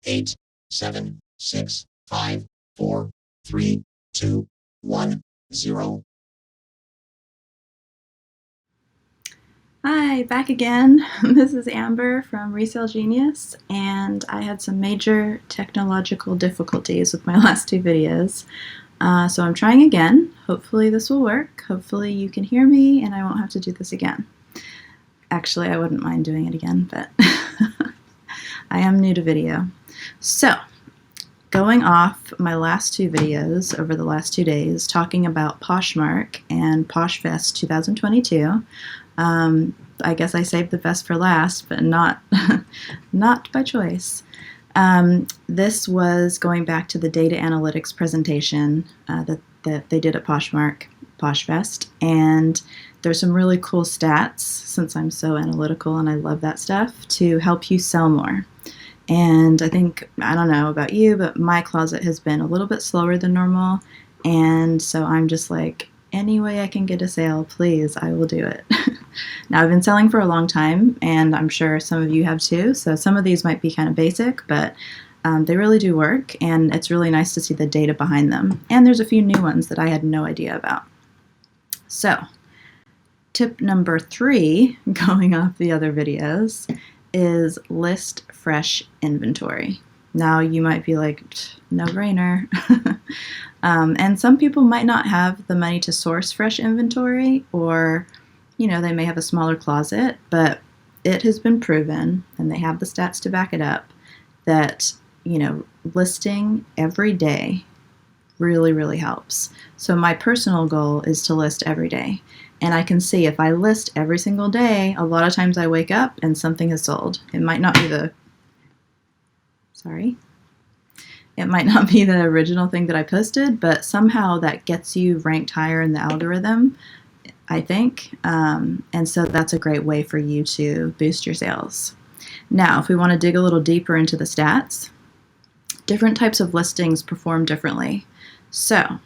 8, 7, 6, 5, 4, 3, 2, 1, 0. Hi, back again. This is Amber from Resale Genius, and I had some major technological difficulties with my last two videos. So I'm trying again. Hopefully this will work. Hopefully you can hear me and I won't have to do this again. Actually, I wouldn't mind doing it again, but I am new to video. So, going off my last two videos over the last 2 days, talking about Poshmark and Poshfest 2022, I guess I saved the best for last, but not not by choice. This was going back to the data analytics presentation that they did at Poshfest, and there's some really cool stats, since I'm so analytical and I love that stuff, to help you sell more. And I think, I don't know about you, but my closet has been a little bit slower than normal, and so I'm just like, any way I can get a sale, please, I will do it. Now, I've been selling for a long time, and I'm sure some of you have too, so some of these might be kind of basic, but they really do work, and it's really nice to see the data behind them. And there's a few new ones that I had no idea about. So, tip number 3, going off the other videos, is list fresh inventory. Now, you might be like, no brainer. And some people might not have the money to source fresh inventory, or they may have a smaller closet, but it has been proven, and they have the stats to back it up, that listing every day really, really helps. So my personal goal is to list every day. And I can see if I list every single day, a lot of times I wake up and something has sold. It might not be the original thing that I posted, but somehow that gets you ranked higher in the algorithm, I think. And so that's a great way for you to boost your sales. Now, if we want to dig a little deeper into the stats, different types of listings perform differently. So,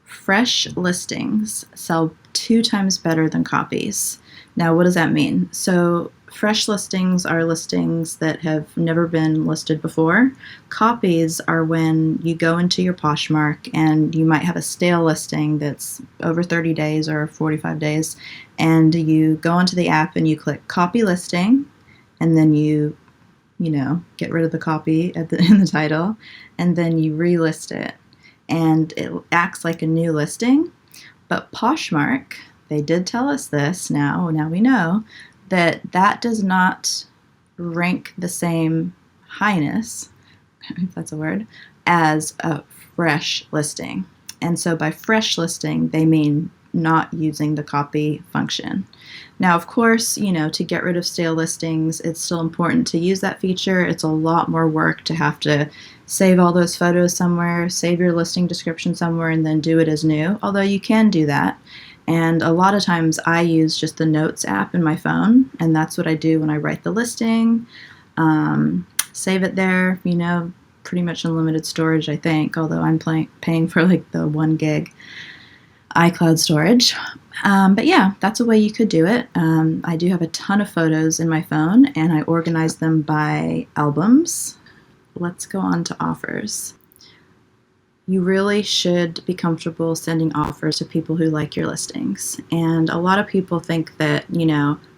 fresh listings sell 2 times better than copies. Now, what does that mean? So, fresh listings are listings that have never been listed before. Copies are when you go into your Poshmark and you might have a stale listing that's over 30 days or 45 days, and you go onto the app and you click copy listing, and then you get rid of the copy in the title, and then you relist it, and it acts like a new listing. But Poshmark, they did tell us this, now we know, that does not rank the same highness, if that's a word, as a fresh listing. And so by fresh listing, they mean not using the copy function. Now, of course, to get rid of stale listings, it's still important to use that feature. It's a lot more work to have to save all those photos somewhere, save your listing description somewhere, and then do it as new, although you can do that. And a lot of times I use just the Notes app in my phone, and that's what I do when I write the listing. Save it there, pretty much unlimited storage, I think, although I'm paying for like the 1 gig iCloud storage. But yeah, that's a way you could do it. I do have a ton of photos in my phone, and I organize them by albums. Let's go on to offers. You really should be comfortable sending offers to people who like your listings. And a lot of people think that,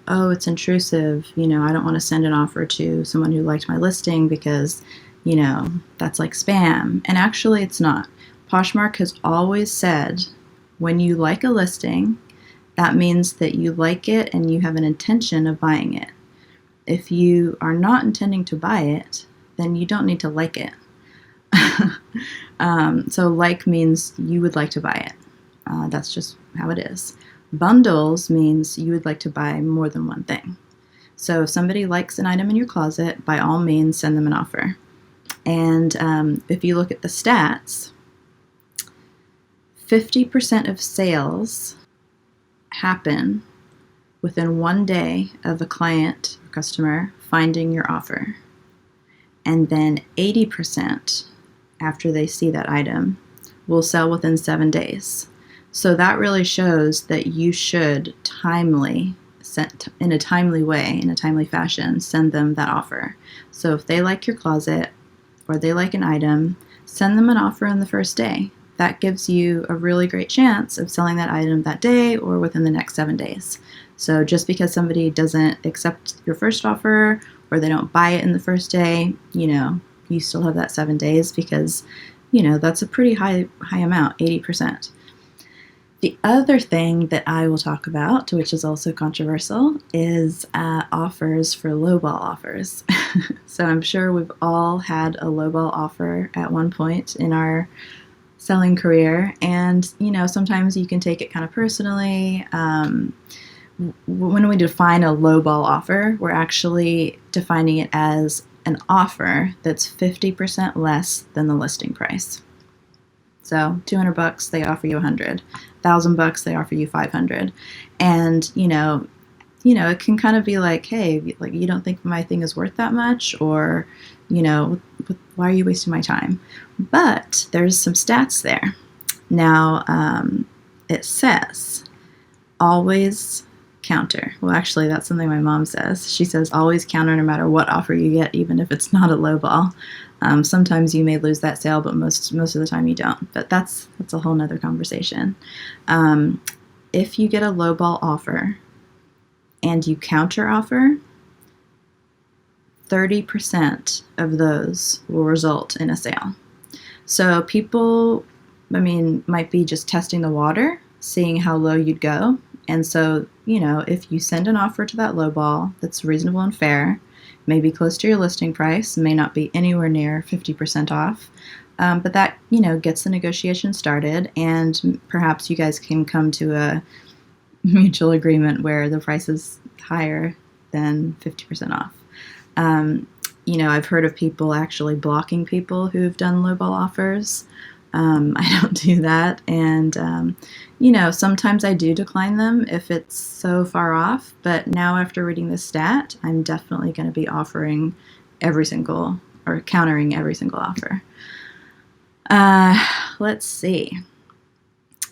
oh, it's intrusive. I don't want to send an offer to someone who liked my listing because, that's like spam. And actually, it's not. Poshmark has always said, when you like a listing, that means that you like it and you have an intention of buying it. If you are not intending to buy it, then you don't need to like it. So like means you would like to buy it. That's just how it is. Bundles means you would like to buy more than one thing. So if somebody likes an item in your closet, by all means, send them an offer. And if you look at the stats, 50% of sales happen within 1 day of a client or customer finding your offer. And then 80% after they see that item will sell within 7 days. So that really shows that you should in a timely way, in a timely fashion, send them that offer. So if they like your closet, or they like an item, send them an offer on the first day. That gives you a really great chance of selling that item that day or within the next 7 days. So just because somebody doesn't accept your first offer or they don't buy it in the first day, you still have that 7 days because, that's a pretty high amount, 80%. The other thing that I will talk about, which is also controversial, is offers for lowball offers. So I'm sure we've all had a lowball offer at one point in our selling career, and sometimes you can take it kind of personally. When we define a lowball offer, we're actually defining it as an offer that's 50% less than the listing price. So $200, they offer you $100. $1,000, they offer you $500. And it can kind of be like, hey, like, you don't think my thing is worth that much, or why are you wasting my time? But there's some stats there. Now, it says always counter. Well, actually, that's something my mom says. She says always counter no matter what offer you get, even if it's not a low ball. Sometimes you may lose that sale, but most of the time you don't. But that's a whole nother conversation. If you get a low ball offer and you counter offer, 30% of those will result in a sale. So people, might be just testing the water, seeing how low you'd go. And so, if you send an offer to that low ball that's reasonable and fair, maybe close to your listing price, may not be anywhere near 50% off, but that, gets the negotiation started, and perhaps you guys can come to a mutual agreement where the price is higher than 50% off. I've heard of people actually blocking people who've done lowball offers. I don't do that. And, sometimes I do decline them if it's so far off. But now after reading this stat, I'm definitely going to be countering every single offer. Let's see.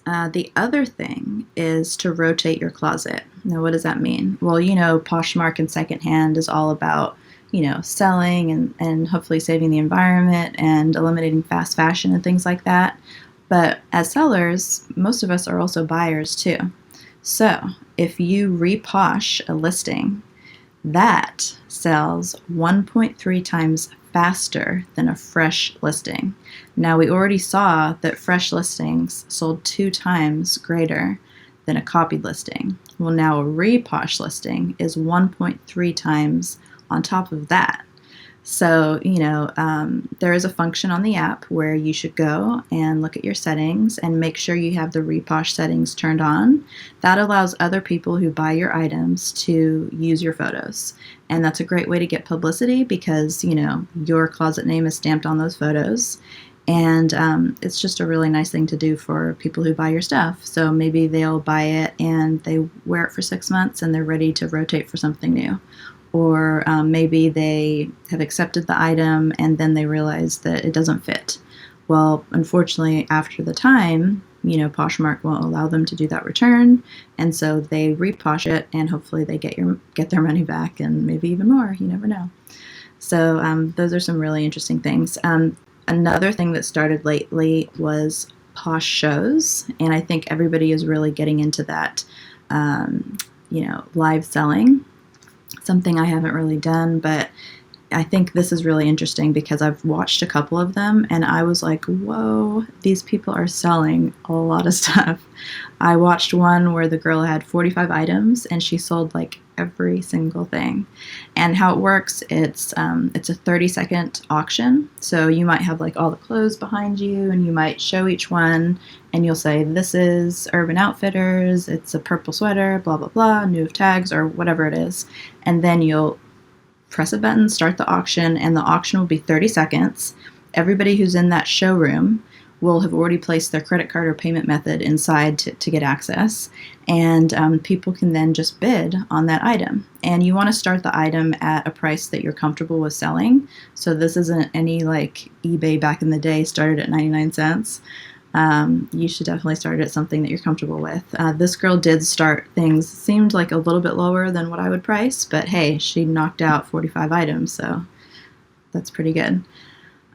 The other thing is to rotate your closet. Now, what does that mean? Well, Poshmark and secondhand is all about selling and hopefully saving the environment and eliminating fast fashion and things like that. But as sellers, most of us are also buyers too. So if you reposh a listing, that sells 1.3 times faster than a fresh listing. Now, we already saw that fresh listings sold 2 times greater than a copied listing. Well, now a reposh listing is 1.3 times on top of that. So, there is a function on the app where you should go and look at your settings and make sure you have the reposh settings turned on. That allows other people who buy your items to use your photos. And that's a great way to get publicity because, your closet name is stamped on those photos. And it's just a really nice thing to do for people who buy your stuff. So maybe they'll buy it and they wear it for 6 months and they're ready to rotate for something new. Or maybe they have accepted the item and then they realize that it doesn't fit. Well, unfortunately, after the time, Poshmark won't allow them to do that return, and so they reposh it, and hopefully they get their money back, and maybe even more. You never know. So those are some really interesting things. Another thing that started lately was Posh Shows, and I think everybody is really getting into that, live selling. Something I haven't really done, but I think this is really interesting because I've watched a couple of them and I was like, whoa, these people are selling a lot of stuff. I watched one where the girl had 45 items and she sold like every single thing. And how it works, it's a 30-second auction. So you might have like all the clothes behind you and you might show each one and you'll say, this is Urban Outfitters, it's a purple sweater, blah, blah, blah, new tags or whatever it is. And then you'll press a button, start the auction, and the auction will be 30 seconds. Everybody who's in that showroom will have already placed their credit card or payment method inside to get access. And people can then just bid on that item. And you want to start the item at a price that you're comfortable with selling. So this isn't any like eBay back in the day started at 99 cents. You should definitely start at something that you're comfortable with. This girl did start things, seemed like a little bit lower than what I would price, but hey, she knocked out 45 items, so that's pretty good.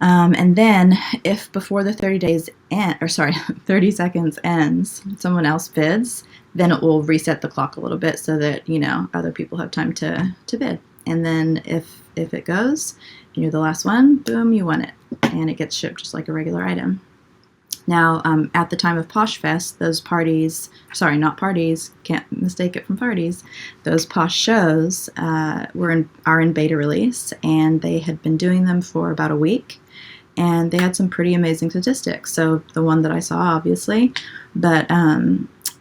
And then if before the 30 seconds ends, someone else bids, then it will reset the clock a little bit so that, other people have time to bid. And then if it goes, you're the last one, boom, you won it. And it gets shipped just like a regular item. Now, at the time of Poshfest, those parties, sorry, not parties, can't mistake it from parties, those Posh Shows are in beta release, and they had been doing them for about a week, and they had some pretty amazing statistics. So the one that I saw, obviously, but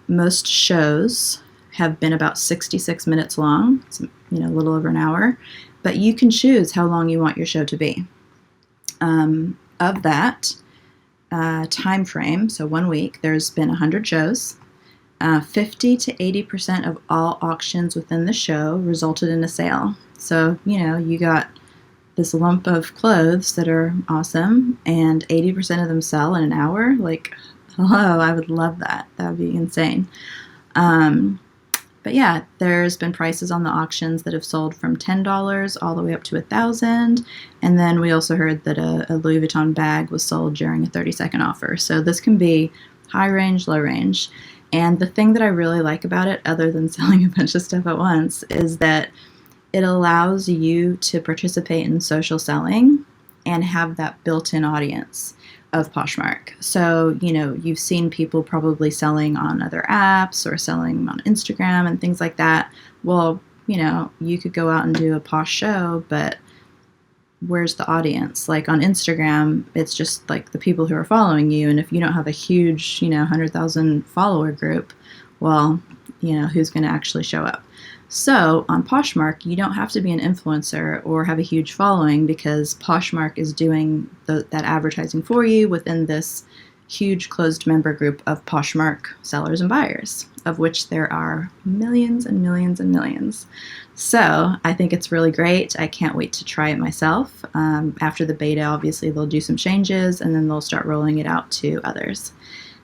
most shows have been about 66 minutes long, so, a little over an hour, but you can choose how long you want your show to be. Of that time frame, so 1 week, there's been 100 shows. 50 to 80% of all auctions within the show resulted in a sale. So, you got this lump of clothes that are awesome, and 80% of them sell in an hour. Like, hello, I would love that. That would be insane. But yeah, there's been prices on the auctions that have sold from $10 all the way up to $1,000. And then we also heard that a Louis Vuitton bag was sold during a 30-second offer. So this can be high range, low range. And the thing that I really like about it, other than selling a bunch of stuff at once, is that it allows you to participate in social selling and have that built-in audience of Poshmark. So, you've seen people probably selling on other apps or selling on Instagram and things like that. Well, you could go out and do a Posh show, but where's the audience? Like on Instagram, it's just like the people who are following you. And if you don't have a huge, 100,000 follower group, well, who's going to actually show up? So on Poshmark, you don't have to be an influencer or have a huge following, because Poshmark is doing that advertising for you within this huge closed member group of Poshmark sellers and buyers, of which there are millions and millions and millions. So I think it's really great. I can't wait to try it myself. After the beta, obviously, they'll do some changes, and then they'll start rolling it out to others.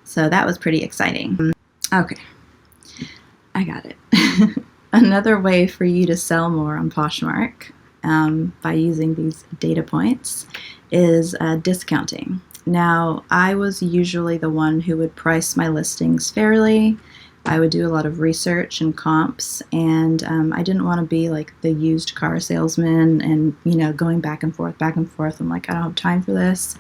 So that was pretty exciting. Okay, I got it. Another way for you to sell more on Poshmark by using these data points is discounting. Now, I was usually the one who would price my listings fairly. I would do a lot of research and comps, and I didn't want to be like the used car salesman and, going back and forth. I'm like, I don't have time for this.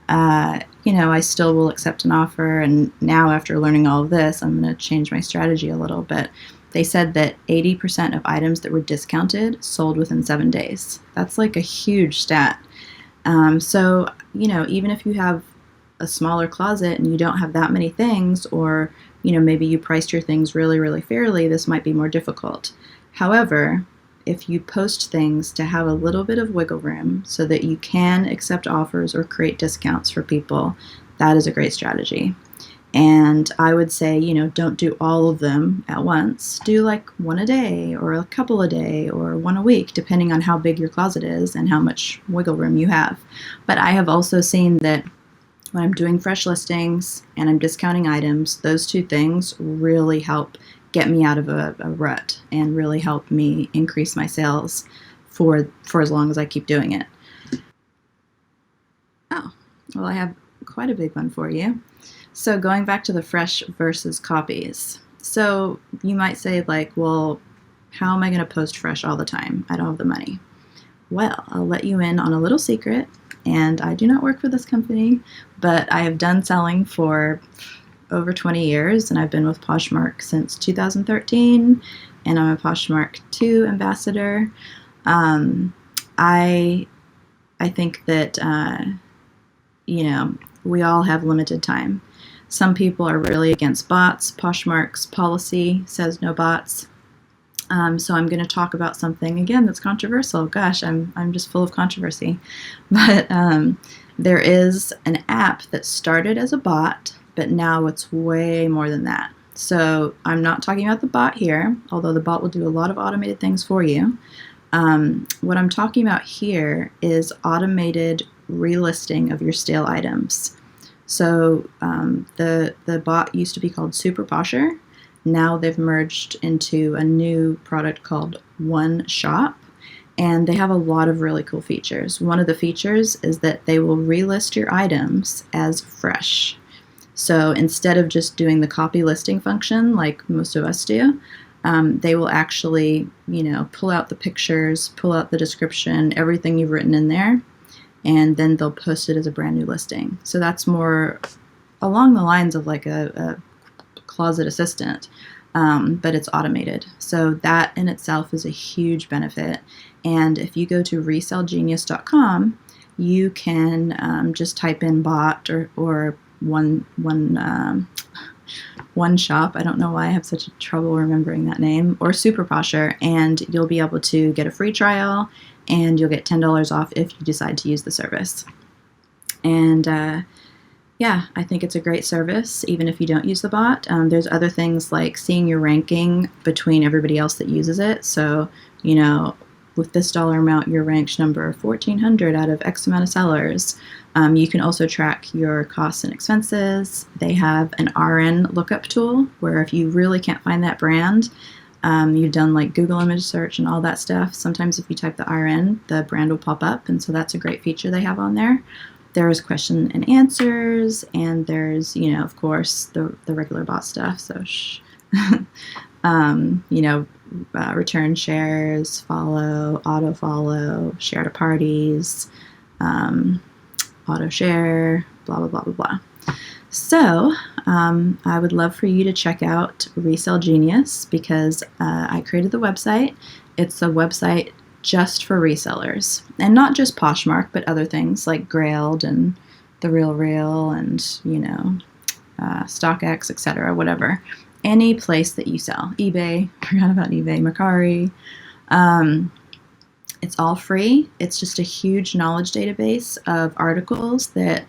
I still will accept an offer, and now after learning all of this, I'm going to change my strategy a little bit. They said that 80% of items that were discounted sold within 7 days. That's like a huge stat. So, even if you have a smaller closet and you don't have that many things, or, maybe you priced your things really, really fairly, this might be more difficult. However, if you post things to have a little bit of wiggle room so that you can accept offers or create discounts for people, that is a great strategy. And I would say, don't do all of them at once. Do like one a day or a couple a day or one a week, depending on how big your closet is and how much wiggle room you have. But I have also seen that when I'm doing fresh listings and I'm discounting items, those two things really help get me out of a rut and really help me increase my sales for as long as I keep doing it. Oh, well, I have quite a big one for you. So going back to the fresh versus copies. So you might say like, well, how am I going to post fresh all the time? I don't have the money. Well, I'll let you in on a little secret, and I do not work for this company, but I have done selling for over 20 years, and I've been with Poshmark since 2013, and I'm a Poshmark II ambassador. I think that, we all have limited time. Some people are really against bots. Poshmark's policy says no bots. So I'm going to talk about something, again, that's controversial. Gosh, I'm just full of controversy. But there is an app that started as a bot, but now it's way more than that. So I'm not talking about the bot here, although the bot will do a lot of automated things for you. What I'm talking about here is automated relisting of your stale items. So the bot used to be called Super Posher. Now they've merged into a new product called One Shop, And they have a lot of really cool features. One of the features is that they will relist your items as fresh. So instead of just doing the copy listing function like most of us do, they will actually, pull out the pictures, pull out the description, everything you've written in there, and then they'll post it as a brand new listing. So that's more along the lines of like a closet assistant, but it's automated. So that in itself is a huge benefit. And if you go to resalegenius.com, you can just type in bot or one shop. I don't know why I have such trouble remembering that name, or Super Posher, and you'll be able to get a free trial, and you'll get $10 off if you decide to use the service. And yeah, I think it's a great service, even if you don't use the bot. There's other things like seeing your ranking between everybody else that uses it. So, with this dollar amount, you're ranked number 1400 out of X amount of sellers. You can also track your costs and expenses. They have an RN lookup tool where if you really can't find that brand, you've done like Google image search and all that stuff. Sometimes if you type the RN, the brand will pop up. And so that's a great feature they have on there. There's question and answers, and there's, of course, the regular bot stuff. So, return shares, follow, auto follow, share to parties, auto share, blah, blah, blah, blah, blah. So I would love for you to check out Resale Genius because I created the website. It's a website just for resellers, and not just Poshmark, but other things like Grailed and The Real Real and, StockX, etc., whatever. Any place that you sell. eBay, forgot about eBay, Mercari. It's all free. It's just a huge knowledge database of articles that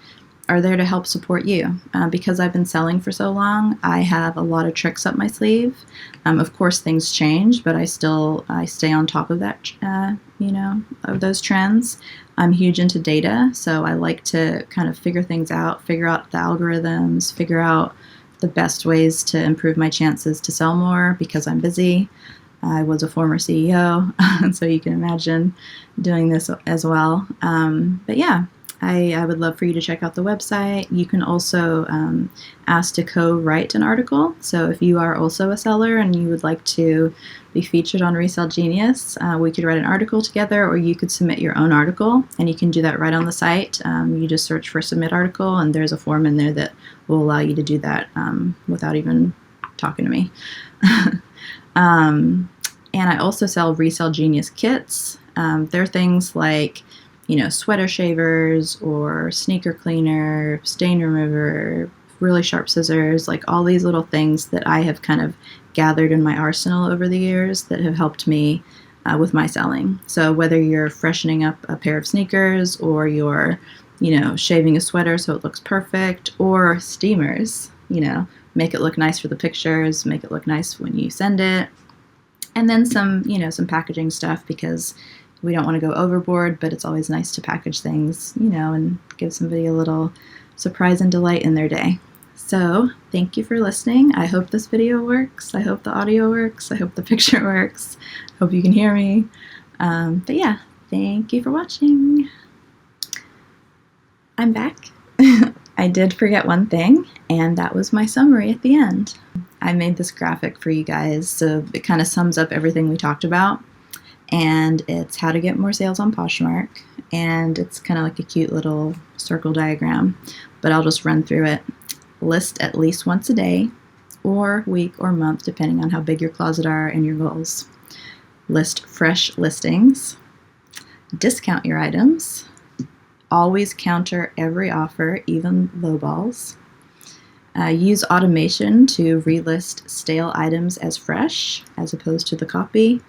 are there to help support you. Because I've been selling for so long, I have a lot of tricks up my sleeve. Of course, things change, but I stay on top of that, of those trends. I'm huge into data, so I like to kind of figure things out, figure out the algorithms, figure out the best ways to improve my chances to sell more because I'm busy. I was a former CEO, so you can imagine doing this as well. But yeah, I would love for you to check out the website. You can also ask to co-write an article. So if you are also a seller and you would like to be featured on Resale Genius, we could write an article together, or you could submit your own article, and you can do that right on the site. You just search for submit article, and there's a form in there that will allow you to do that without even talking to me. And I also sell Resale Genius kits. They're things like sweater shavers or sneaker cleaner, stain remover, really sharp scissors, like all these little things that I have kind of gathered in my arsenal over the years that have helped me with my selling. So whether you're freshening up a pair of sneakers, or you're, shaving a sweater so it looks perfect, or steamers, make it look nice for the pictures, make it look nice when you send it. And then some packaging stuff, because we don't want to go overboard, but it's always nice to package things, and give somebody a little surprise and delight in their day. So thank you for listening. I hope this video works. I hope the audio works. I hope the picture works. I hope you can hear me. But yeah, thank you for watching. I'm back. I did forget one thing, and that was my summary at the end. I made this graphic for you guys, so it kind of sums up everything we talked about. And it's how to get more sales on Poshmark, and it's kind of like a cute little circle diagram, but I'll just run through it. List at least once a day, or week or month, depending on how big your closet are and your goals. List fresh listings. Discount your items. Always counter every offer, even lowballs. Use automation to relist stale items as fresh, as opposed to the copy.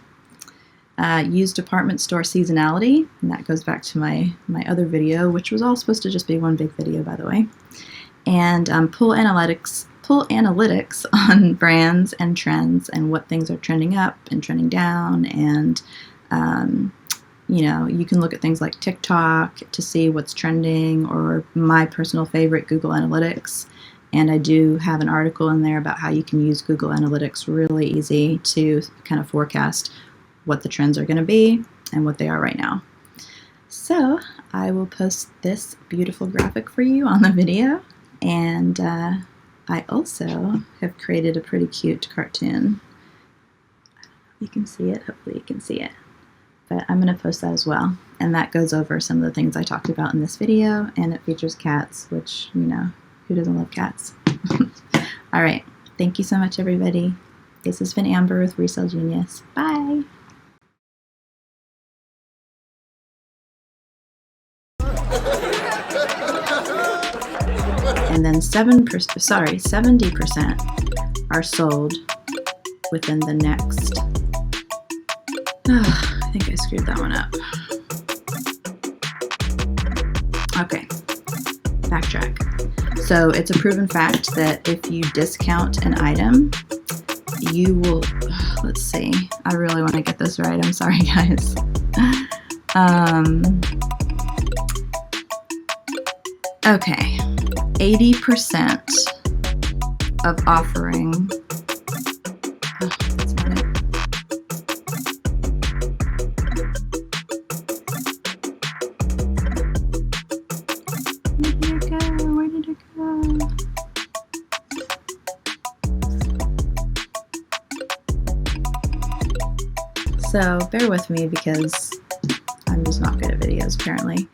Use department store seasonality, and that goes back to my other video, which was all supposed to just be one big video, by the way. And pull analytics on brands and trends, and what things are trending up and trending down. And you can look at things like TikTok to see what's trending, or my personal favorite, Google Analytics. And I do have an article in there about how you can use Google Analytics really easy to kind of forecast what the trends are going to be. and what they are right now. So I will post this beautiful graphic for you on the video, and I also have created a pretty cute cartoon. You can see it, hopefully you can see it. But I'm going to post that as well, and that goes over some of the things I talked about in this video, and it features cats, which, you know, who doesn't love cats? All right, thank you so much, everybody. This has been Amber with Resale Genius. Bye! And then 70% are sold within the next, I think I screwed that one up. Okay, backtrack. So it's a proven fact that if you discount an item, you will, let's see, I really want to get this right, I'm sorry guys. Okay, 80% of offering, that's not it. Where did it go? Where did it go? So bear with me because I'm just not good at videos apparently.